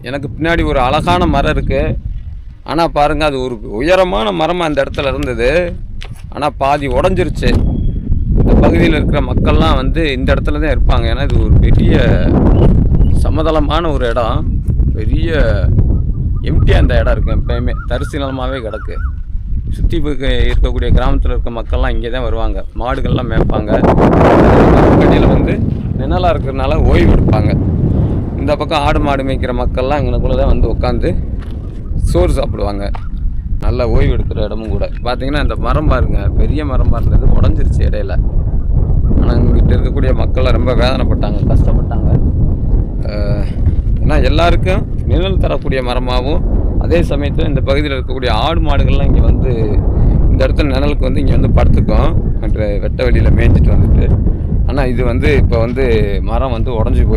எனக்கு பின்னாடி ஒரு அழகான மரம் இருக்குது. ஆனால் பாருங்கள், அது ஒரு உயரமான மரமாக அந்த இடத்துல இருந்தது. ஆனால் பாதி உடஞ்சிருச்சு. இந்த பகுதியில் இருக்கிற மக்கள்லாம் வந்து இந்த இடத்துல தான் இருப்பாங்க. ஏன்னா இது ஒரு பெரிய சமதளமான ஒரு இடம். பெரிய எம்டியாக அந்த இடம் இருக்குது. எப்பயுமே தரிசு நிலமாகவே கிடக்கு. சுற்றி இருக்கக்கூடிய கிராமத்தில் இருக்க மக்கள்லாம் இங்கே தான் வருவாங்க. மாடுகள்லாம் மேய்ப்பாங்க. கட்டியில் வந்து நிழலாக இருக்கிறதுனால ஓய்வு எடுப்பாங்க. இந்த பக்கம் ஆடு மாடு மேய்க்கிற மக்கள்லாம் இங்கனக்குள்ளே தான் வந்து உட்காந்து சோறு சாப்பிடுவாங்க. நல்லா ஓய்வு எடுக்கிற இடமும் கூட. பார்த்திங்கன்னா இந்த மரம் பாருங்கள், பெரிய மரமாக இருந்தது, உடஞ்சிருச்சு இடையில. ஆனால் இங்கிட்ட இருக்கக்கூடிய மக்கள்லாம் ரொம்ப வேதனைப்பட்டாங்க, கஷ்டப்பட்டாங்க. ஏன்னா எல்லாருக்கும் நிழல் தரக்கூடிய மரமாகவும், அதே சமயத்தில் இந்த பகுதியில் இருக்கக்கூடிய ஆடு மாடுகள்லாம் இங்கே வந்து இந்த இடத்துல நிழலுக்கு வந்து இங்கே வந்து படுத்துக்கும், மற்ற வெட்ட வெளியில் மேய்ஞ்சிட்டு வந்துட்டு. ஆனால் இது வந்து இப்போ வந்து மரம் வந்து உடஞ்சி போய்